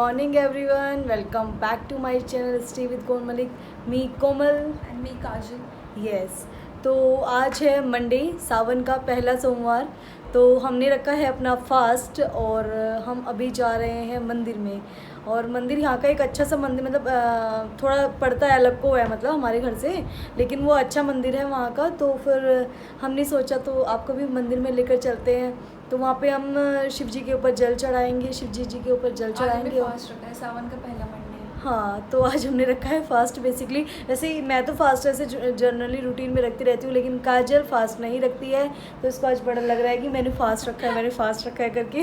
morning everyone, welcome back to my channel Stay with Komal Malik. Me Komal and me Kajal. Yes. तो आज है Monday, सावन का पहला सोमवार. तो हमने रखा है अपना फास्ट और हम अभी जा रहे हैं मंदिर में. और मंदिर यहाँ का एक अच्छा सा मंदिर, मतलब थोड़ा पड़ता है, अलग को है मतलब हमारे घर से, लेकिन वो अच्छा मंदिर है वहाँ का. तो फिर हमने सोचा तो आपको भी मंदिर में लेकर चलते हैं. तो वहाँ पे हम शिव जी के ऊपर जल चढ़ाएंगे, शिव जी के ऊपर जल चढ़ाएंगे. फास्ट रखा है, सावन का पहला मंडे है. हाँ, तो आज हमने रखा है फास्ट. बेसिकली वैसे ही मैं तो फास्ट ऐसे जनरली रूटीन में रखती रहती हूँ, लेकिन काजल फास्ट नहीं रखती है. तो इसको आज बड़ा लग रहा है कि मैंने फास्ट रखा है करके.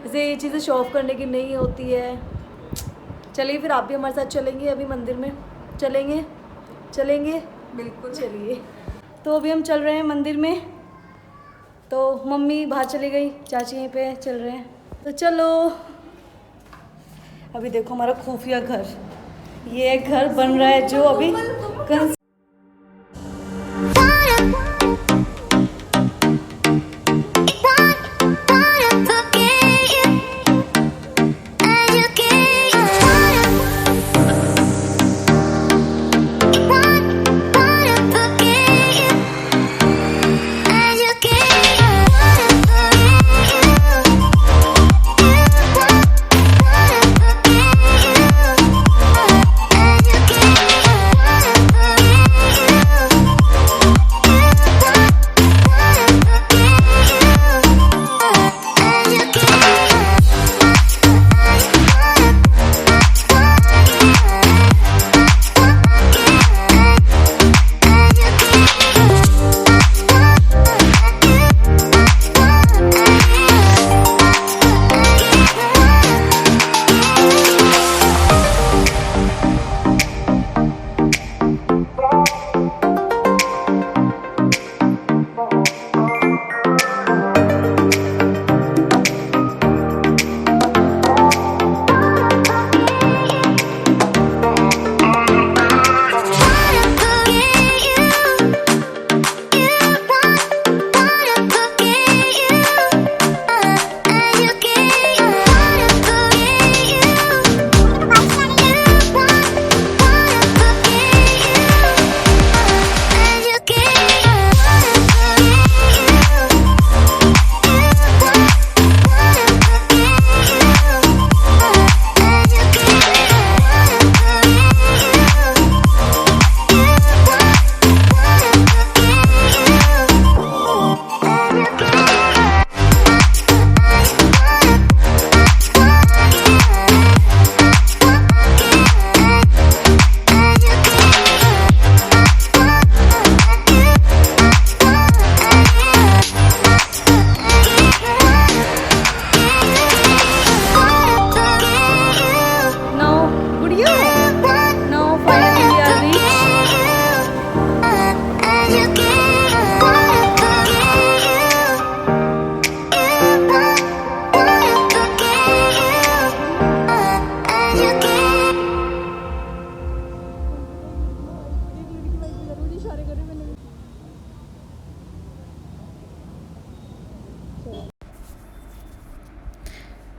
ऐसे ये चीज़ें शो ऑफ करने की नहीं होती है. चलिए फिर आप भी हमारे साथ चलेंगे, अभी मंदिर में चलेंगे. बिल्कुल. चलिए. तो अभी हम चल रहे हैं मंदिर में. तो मम्मी बाहर चली गई, चाची यहीं पे चल रहे हैं. तो चलो. अभी देखो हमारा खुफिया घर, ये घर बन रहा है जो अभी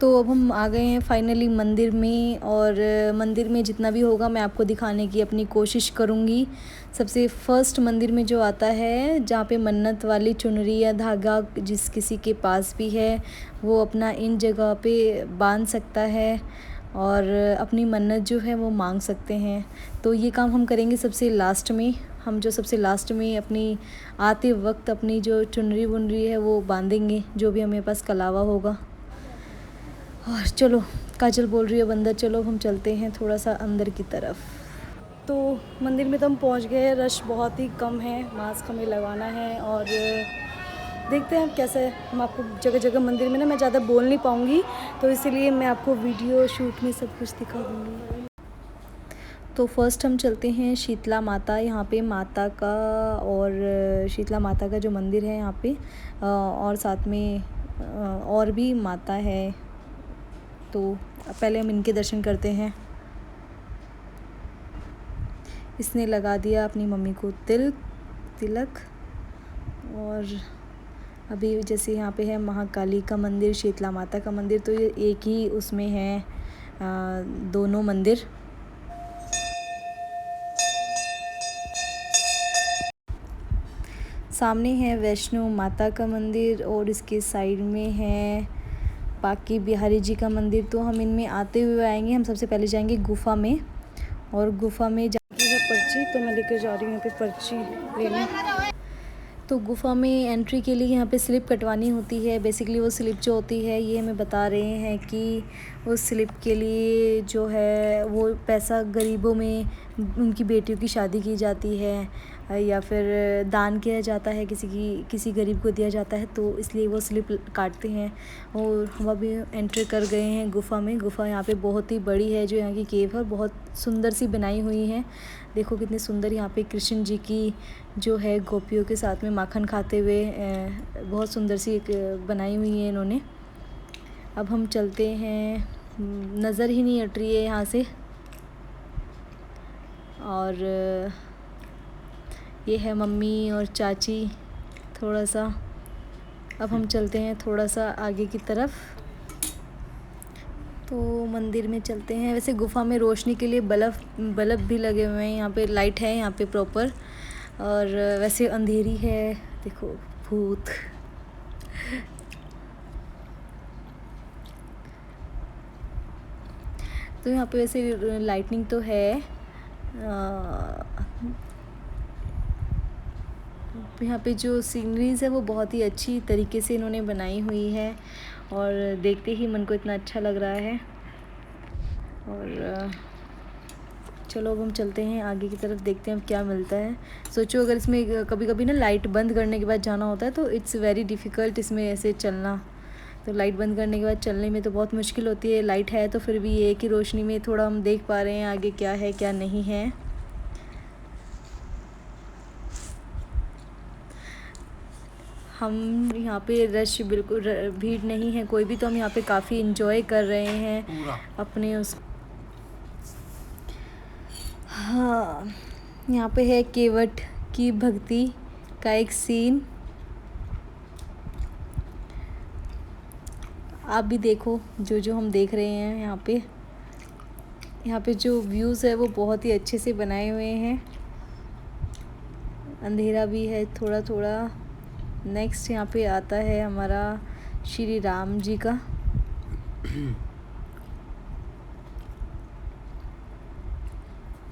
तो अब हम आ गए हैं फाइनली मंदिर में. और मंदिर में जितना भी होगा मैं आपको दिखाने की अपनी कोशिश करूँगी. सबसे फर्स्ट मंदिर में जो आता है, जहाँ पे मन्नत वाली चुनरी या धागा जिस किसी के पास भी है, वो अपना इन जगह पे बांध सकता है और अपनी मन्नत जो है वो मांग सकते हैं. तो ये काम हम करेंगे सबसे लास्ट में. हम जो सबसे लास्ट में अपनी आते वक्त अपनी जो चुनरी वुनरी है वो बांधेंगे, जो भी हमें पास कलावा होगा. और चलो, काजल बोल रही है अब अंदर चलो, हम चलते हैं थोड़ा सा अंदर की तरफ. तो मंदिर में तो हम पहुंच गए. रश बहुत ही कम है, मास्क हमें लगाना है और देखते हैं कैसे. हम आपको जगह जगह मंदिर में ना मैं ज़्यादा बोल नहीं पाऊँगी, तो इसीलिए मैं आपको वीडियो शूट में सब कुछ दिखा दूँगी. तो फर्स्ट हम चलते हैं शीतला माता. यहाँ पे माता का और शीतला माता का जो मंदिर है यहाँ पे, और साथ में और भी माता है. तो पहले हम इनके दर्शन करते हैं. इसने लगा दिया अपनी मम्मी को तिलक. और अभी जैसे यहाँ पे है महाकाली का मंदिर, शीतला माता का मंदिर, तो ये एक ही उसमें है. दोनों मंदिर। सामने है वैष्णो माता का मंदिर और इसके साइड में है बाकी बिहारी जी का मंदिर। तो हम इनमें आते हुए आएंगे। हम सबसे पहले जाएंगे गुफा में, और गुफा में जाके है पर्ची, तो मैं लेकर जा रही हूँ यहाँ पे पर्ची लेने। तो गुफा में एंट्री के लिए यहाँ पे स्लिप कटवानी होती है। बेसिकली वो स्लिप जो होती है, ये हमें बता रहे हैं कि उस स्लिप के लिए जो है वो पैसा गरीबों में उनकी बेटियों की शादी की जाती है या फिर दान किया जाता है, किसी गरीब को दिया जाता है, तो इसलिए वो स्लिप काटते हैं। और हम अभी एंटर कर गए हैं गुफा में। गुफा यहाँ पे बहुत ही बड़ी है, जो यहाँ की केव है बहुत सुंदर सी बनाई हुई है। देखो कितने सुंदर यहाँ पे कृष्ण जी की जो है गोपियों के साथ में माखन खाते हुए बहुत सुंदर सी एक बनाई हुई है इन्होंने। अब हम चलते हैं, नज़र ही नहीं हट रही है यहाँ से। और ये है मम्मी और चाची थोड़ा सा। अब हम चलते हैं थोड़ा सा आगे की तरफ। तो मंदिर में चलते हैं। वैसे गुफा में रोशनी के लिए बल्ब भी लगे हुए हैं। यहाँ पे लाइट है यहाँ पे प्रॉपर, और वैसे अंधेरी है। देखो भूत। तो यहाँ पे वैसे लाइटनिंग तो है। यहाँ पे जो सीनरीज है वो बहुत ही अच्छी तरीके से इन्होंने बनाई हुई है, और देखते ही मन को इतना अच्छा लग रहा है। और चलो अब हम चलते हैं आगे की तरफ, देखते हैं अब क्या मिलता है। सोचो अगर इसमें कभी कभी ना लाइट बंद करने के बाद जाना होता है, तो इट्स वेरी डिफ़िकल्ट इसमें ऐसे चलना। तो लाइट बंद करने के बाद चलने में तो बहुत मुश्किल होती है। लाइट है तो फिर भी ये है कि रोशनी में थोड़ा हम देख पा रहे हैं आगे क्या है क्या नहीं है। हम यहाँ पे रश बिल्कुल भीड़ नहीं है कोई भी, तो हम यहाँ पे काफ़ी इंजॉय कर रहे हैं अपने उस। हाँ, यहाँ पे है केवट की भक्ति का एक सीन। आप भी देखो जो हम देख रहे हैं यहाँ पे जो व्यूज़ है वो बहुत ही अच्छे से बनाए हुए हैं। अंधेरा भी है थोड़ा थोड़ा। नेक्स्ट यहाँ पे आता है हमारा श्री राम जी का।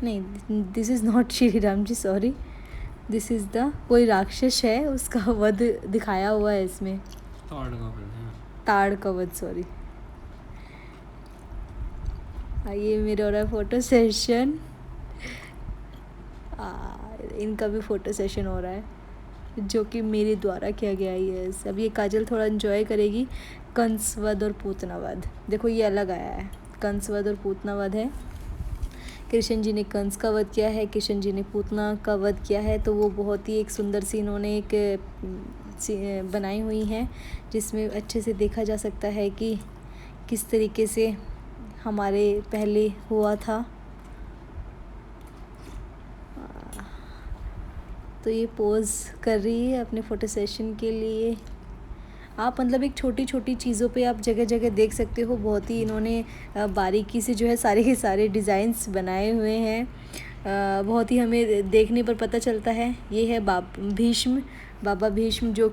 नहीं, this is not Shri Ram ji, sorry. This is the कोई राक्षस है, उसका वध दिखाया हुआ है इसमें। ताड़ का वध, सॉरी। आइए मेरा हो रहा है फ़ोटो सेशन। इनका भी फ़ोटो सेशन हो रहा है, जो कि मेरे द्वारा किया गया ही है। अब ये काजल थोड़ा एंजॉय करेगी। कंसवध और पूतनावध, देखो ये अलग आया है। कंसवध और पूतनावध है। कृष्ण जी ने कंस का वध किया है, कृष्ण जी ने पूतना का वध किया है। तो वो बहुत ही एक सुंदर सी इन्होंने एक बनाई हुई है, जिसमें अच्छे से देखा जा सकता है कि किस तरीके से हमारे पहले हुआ था। तो ये पोज़ कर रही है अपने फ़ोटो सेशन के लिए। आप मतलब एक छोटी छोटी चीज़ों पे आप जगह जगह देख सकते हो। बहुत ही इन्होंने बारीकी से जो है सारे के सारे डिज़ाइंस बनाए हुए हैं। बहुत ही हमें देखने पर पता चलता है। ये है बाबा भीष्म जो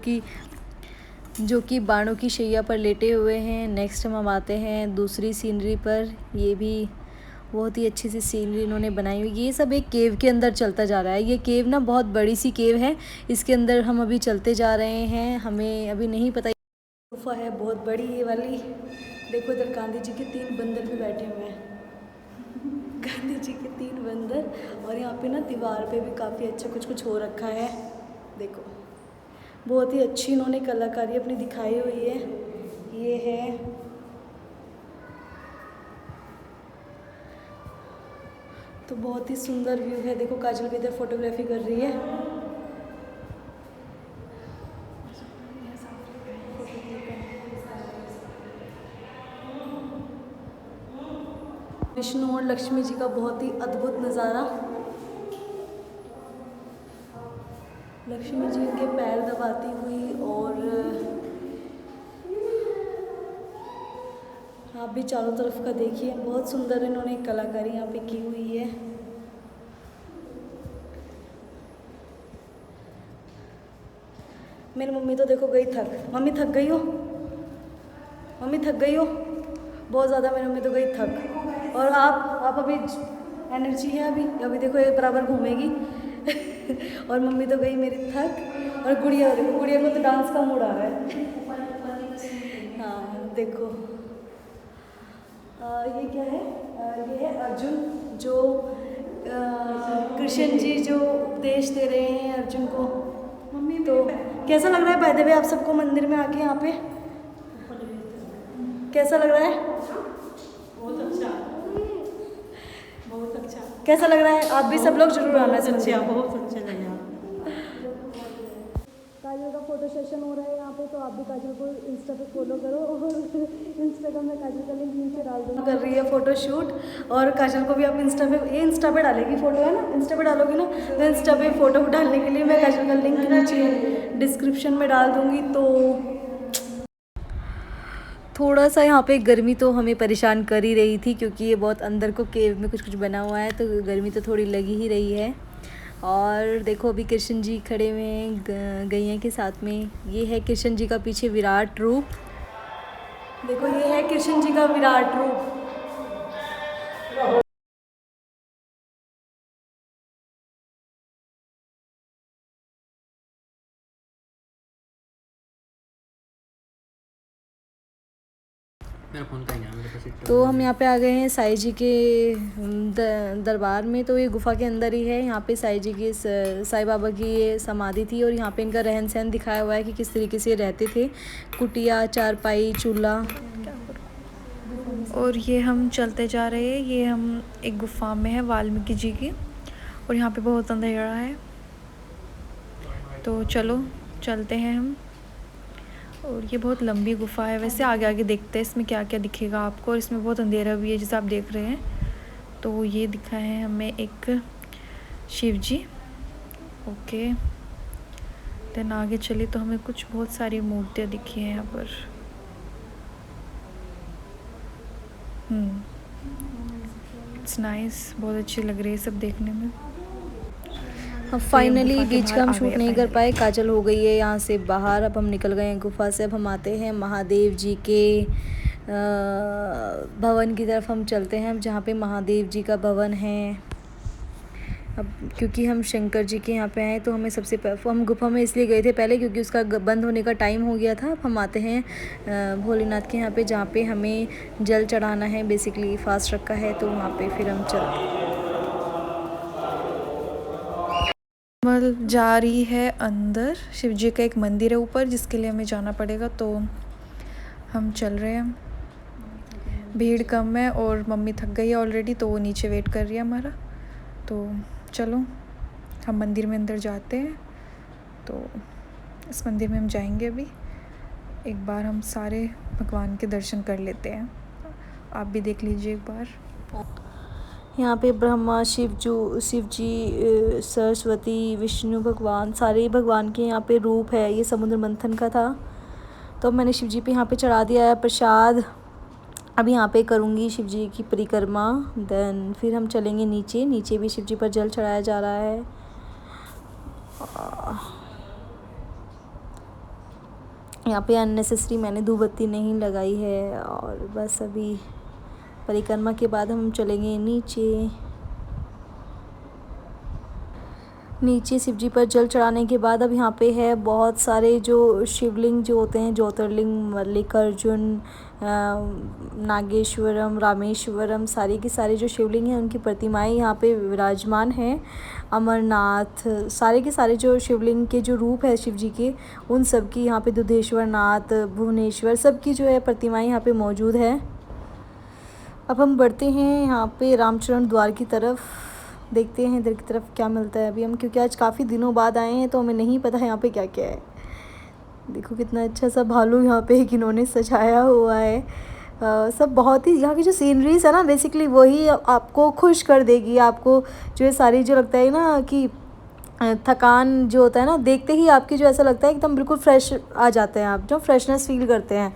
कि बाणों की शैया पर लेटे हुए हैं। नेक्स्ट हम आते हैं दूसरी सीनरी पर। ये भी बहुत ही अच्छी सी सीनरी इन्होंने बनाई हुई। ये सब एक केव के अंदर चलता जा रहा है। ये केव ना बहुत बड़ी सी केव है, इसके अंदर हम अभी चलते जा रहे हैं। हमें अभी नहीं पता। गुफा है बहुत बड़ी ये वाली। देखो इधर गांधी जी के 3 बंदर भी बैठे हुए हैं। गांधी जी के 3 बंदर। और यहाँ पे ना दीवार पे भी काफ़ी अच्छा कुछ हो रखा है। देखो बहुत ही अच्छी इन्होंने कलाकारी अपनी दिखाई हुई है। ये है, तो बहुत ही सुंदर व्यू है। देखो काजल भी इधर फोटोग्राफी कर रही है। विष्णु और लक्ष्मी जी का बहुत ही अद्भुत नज़ारा। लक्ष्मी जी उनके पैर दबाती हुई, और आप भी चारों तरफ का देखिए, बहुत सुंदर इन्होंने कलाकारी यहाँ पे की हुई है। मेरी मम्मी तो देखो गई थक। मम्मी थक गई हो? मम्मी थक गई हो? बहुत ज़्यादा मेरी मम्मी तो गई थक। और आप अभी एनर्जी है अभी देखो ये बराबर घूमेगी। और मम्मी तो गई मेरी थक। और गुड़िया देखो, गुड़िया को तो डांस का मूड आ रहा है। हाँ देखो, ये क्या है? ये है अर्जुन, जो कृष्ण जी जो उपदेश दे रहे हैं अर्जुन को। मम्मी तो कैसा लग रहा है बाय द वे आप सबको मंदिर में आके यहाँ पे? कैसा लग रहा है? बहुत अच्छा, बहुत अच्छा। कैसा लग रहा है? आप भी सब लोग जरूर आना। अच्छा, बहुत अच्छा लगा। काजल का फोटो सेशन हो रहा है यहाँ पे, तो आप भी काजल को इंस्टा पे फॉलो करो और इंस्टाग्राम में काजल का लिंक नीचे डाल दो। कर रही है फोटो शूट और काजल को भी आप इंस्टा पे डालेगी फोटो, है ना? इंस्टा पे डालोगी ना, तो इंस्टा पे फोटो डालने के लिए मैं काजल का लिंक नीचे डिस्क्रिप्शन में डाल दूँगी। तो थोड़ा सा यहाँ पे गर्मी तो हमें परेशान कर ही रही थी, क्योंकि ये बहुत अंदर को केव में कुछ बना हुआ है, तो गर्मी तो थोड़ी लगी ही रही है। और देखो अभी कृष्ण जी खड़े हुए हैं गैया के साथ में। ये है कृष्ण जी का पीछे विराट रूप। देखो ये है कृष्ण जी का विराट रूप। मेरा फोन कहीं है मेरे पास। तो हम यहाँ पे आ गए हैं साईं जी के दरबार में। तो ये गुफा के अंदर ही है। यहाँ पे साईं जी की साईं बाबा की ये समाधि थी, और यहाँ पे इनका रहन सहन दिखाया हुआ है कि किस तरीके से रहते थे। कुटिया, चारपाई, चूल्हा। और ये हम चलते जा रहे हैं, ये हम एक गुफा में है वाल्मीकि जी की, और यहाँ पे बहुत अंधेरा है, तो चलो चलते हैं हम। और ये बहुत लंबी गुफा है। वैसे आगे आगे देखते हैं इसमें क्या क्या दिखेगा आपको, और इसमें बहुत अंधेरा भी है जैसे आप देख रहे हैं। तो ये दिखा है हमें एक शिव जी। ओके, देन आगे चली तो हमें कुछ बहुत सारी मूर्तियाँ दिखी हैं यहाँ पर। इट्स नाइस, बहुत अच्छी लग रही है सब देखने में। अब फाइनली गुफा के बीच का बाहर हम आ शूट गए नहीं कर finally। पाए। काजल हो गई है यहाँ से बाहर। अब हम निकल गए हैं गुफा से। अब हम आते हैं महादेव जी के भवन की तरफ हम चलते हैं, जहाँ पे महादेव जी का भवन है। अब क्योंकि हम शंकर जी के यहाँ पे आए, तो हमें हम गुफा में इसलिए गए थे पहले क्योंकि उसका बंद होने का टाइम हो गया था। अब हम आते हैं भोलेनाथ के यहाँ पे, जहाँ पे हमें जल चढ़ाना है। बेसिकली फास्ट रखा है, तो वहाँ पे फिर हम जा रही है अंदर। शिव जी का एक मंदिर है ऊपर, जिसके लिए हमें जाना पड़ेगा, तो हम चल रहे हैं। भीड़ कम है और मम्मी थक गई है ऑलरेडी, तो वो नीचे वेट कर रही है हमारा। तो चलो हम मंदिर में अंदर जाते हैं। तो इस मंदिर में हम जाएंगे अभी। एक बार हम सारे भगवान के दर्शन कर लेते हैं। आप भी देख लीजिए एक बार। यहाँ पे ब्रह्मा, शिव जी, सरस्वती, विष्णु भगवान, सारे भगवान के यहाँ पे रूप है। ये समुद्र मंथन का था, तो मैंने शिव जी पे यहाँ पे चढ़ा दिया है प्रसाद। अब यहाँ पे करूँगी शिव जी की परिक्रमा, देन फिर हम चलेंगे नीचे। नीचे भी शिव जी पर जल चढ़ाया जा रहा है। यहाँ पे अननेसेसरी मैंने धूपबत्ती नहीं लगाई है। और बस अभी परिक्रमा के बाद हम चलेंगे नीचे शिव जी पर जल चढ़ाने के बाद। अब यहाँ पे है बहुत सारे जो शिवलिंग जो होते हैं, ज्योतिर्लिंग, मल्लिकार्जुन, नागेश्वरम, रामेश्वरम, सारी की सारी जो शिवलिंग हैं उनकी प्रतिमाएं यहाँ पे विराजमान हैं। अमरनाथ, सारे के सारे जो शिवलिंग के जो रूप है शिव जी के, उन सब की यहाँ पे दुधेश्वर नाथ, भुवनेश्वर, सब की जो है प्रतिमाएं यहाँ पे मौजूद है। अब हम बढ़ते हैं यहाँ पे रामचरण द्वार की तरफ। देखते हैं इधर की तरफ क्या मिलता है अभी हम, क्योंकि आज काफ़ी दिनों बाद आए हैं, तो हमें नहीं पता है यहाँ पे क्या क्या है। देखो कितना अच्छा सा भालू यहाँ पे एक इन्होंने सजाया हुआ है। सब बहुत ही यहाँ की जो सीनरीज है ना, बेसिकली वही आपको खुश कर देगी। आपको जो है सारी जो लगता है ना कि थकान जो होता है ना, देखते ही आपकी जो ऐसा लगता है एकदम बिल्कुल फ्रेश आ जाते हैं आप, जो फ्रेशनेस फील करते हैं।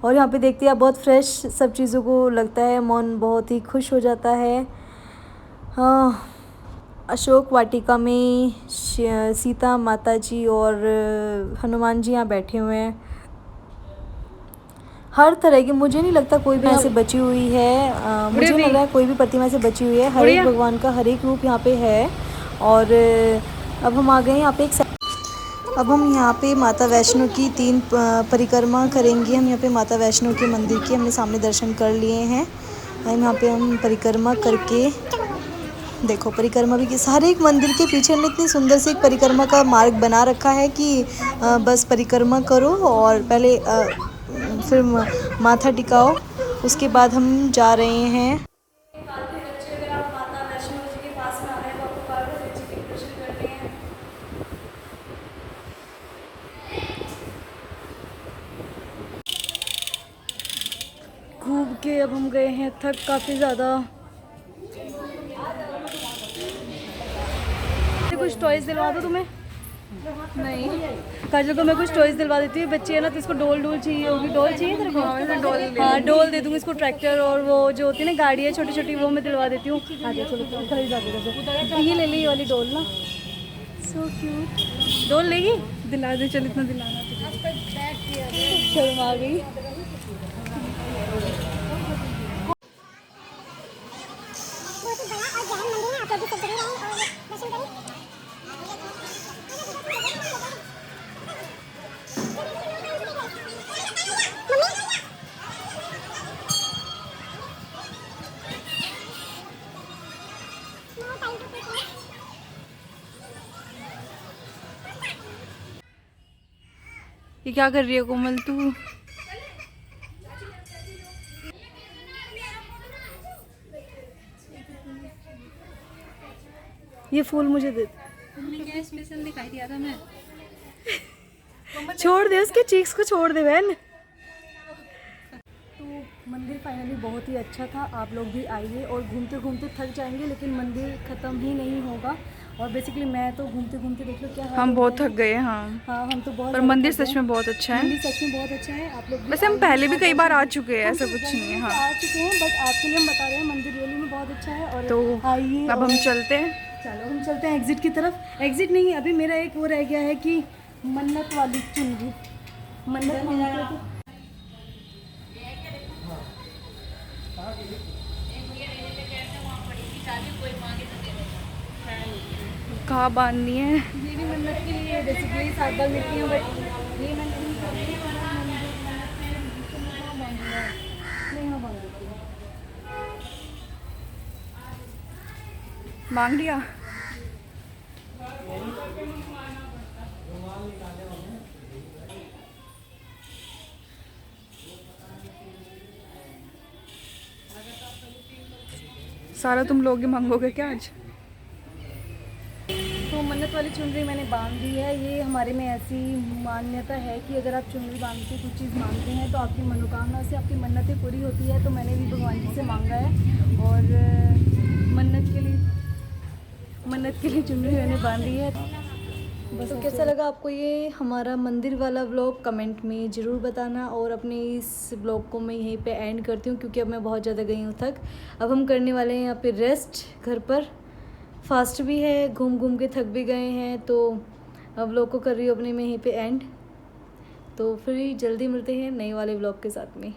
और यहाँ पे देखते हैं आप बहुत फ्रेश सब चीज़ों को लगता है, मन बहुत ही खुश हो जाता है। हाँ, अशोक वाटिका में सीता माता जी और हनुमान जी यहाँ बैठे हुए हैं। हर तरह की, मुझे नहीं लगता कोई भी ऐसे बची हुई है, मुझे लग रहा है कोई भी प्रतिमा से बची हुई है। हर एक भगवान का हर एक रूप यहाँ पे है। और अब हम आ गए यहाँ पे अब हम यहाँ पे माता वैष्णो की 3 परिक्रमा करेंगे। हम यहाँ पे माता वैष्णो के मंदिर की हमने सामने दर्शन कर लिए हैं। यहाँ पे हम परिक्रमा करके, देखो परिक्रमा भी किस, हर एक मंदिर के पीछे हमने इतनी सुंदर से एक परिक्रमा का मार्ग बना रखा है कि बस परिक्रमा करो और पहले फिर माथा टिकाओ, उसके बाद हम जा रहे हैं। घूम के अब हम गए हैं थक काफ़ी ज़्यादा। कुछ टॉयज दिलवा दो तुम्हें? नहीं, काजल को मैं कुछ टॉयज दिलवा देती हूँ। बच्ची है ना, तो इसको डोल चाहिए होगी। डोल चाहिए तेरे को? हाँ, डोल दे दूँगी इसको। ट्रैक्टर और वो जो होती है ना गाड़ी है छोटी छोटी, वो मैं दिलवा देती हूँ। हाँ जी, चलो खरीदा ये ले ली, ये वाली डोल ना, सो क्यूट। डोल लेगी? दिला दे, चल इतना दिलाना। शर्म आ गई। ये क्या कर रही है कोमल तू? ये फूल मुझे दे। क्या स्पेशल दिखाई दिया था मैं? छोड़ दे उसके चीक्स को, छोड़ दे बहन। तो मंदिर फाइनली बहुत ही अच्छा था। आप लोग भी आइए, और घूमते घूमते थक जाएंगे लेकिन मंदिर ख़त्म ही नहीं होगा। और बेसिकली मैं तो घूमते घूमते देख लो क्या हम बहुत थक गए। हाँ, हम तो बहुत। पर मंदिर सच में बहुत अच्छा है। मंदिर सच में बहुत अच्छा है। आप लोग वैसे हम पहले भी कई बार आ चुके हैं, ऐसा कुछ नहीं है। हाँ, आ चुके हैं, बट आपके लिए हम बता रहे हैं मंदिर रियली में बहुत अच्छा है। और तो आइए, अब हम चलते हैं। चलो हम चलते हैं एग्जिट की तरफ। एग्जिट नहीं, अभी मेरा एक वो रह गया है कि मन्नत वाली चुनरी। मन्नत मांगते तो कहाँ बांधनी है? ये भी मन्नत के लिए बेसिकली 7 बार मिलती हैं, बट ये मैं नहीं करती। मांग लिया। सारा तुम लोग ही मांगोगे क्या आज? तो मन्नत वाली चुनरी मैंने बांध दी है। ये हमारे में ऐसी मान्यता है कि अगर आप चुनरी बांध के कुछ चीज़ मांगते हैं तो आपकी मनोकामना से आपकी मन्नतें पूरी होती है। तो मैंने भी भगवान जी से मांगा है, और मन्नत के लिए चुनरी मैंने बांधी है। बस। तो कैसा लगा आपको ये हमारा मंदिर वाला व्लॉग? कमेंट में ज़रूर बताना। और अपने इस व्लॉग को मैं यहीं पे एंड करती हूँ, क्योंकि अब मैं बहुत ज़्यादा गई हूँ थक। अब हम करने वाले हैं यहाँ पे रेस्ट घर पर। फास्ट भी है, घूम घूम के थक भी गए हैं, तो अब व्लॉग को कर रही हूँ अपने में यहीं पे एंड। तो फिर जल्दी मिलते हैं नए वाले व्लॉग के साथ में।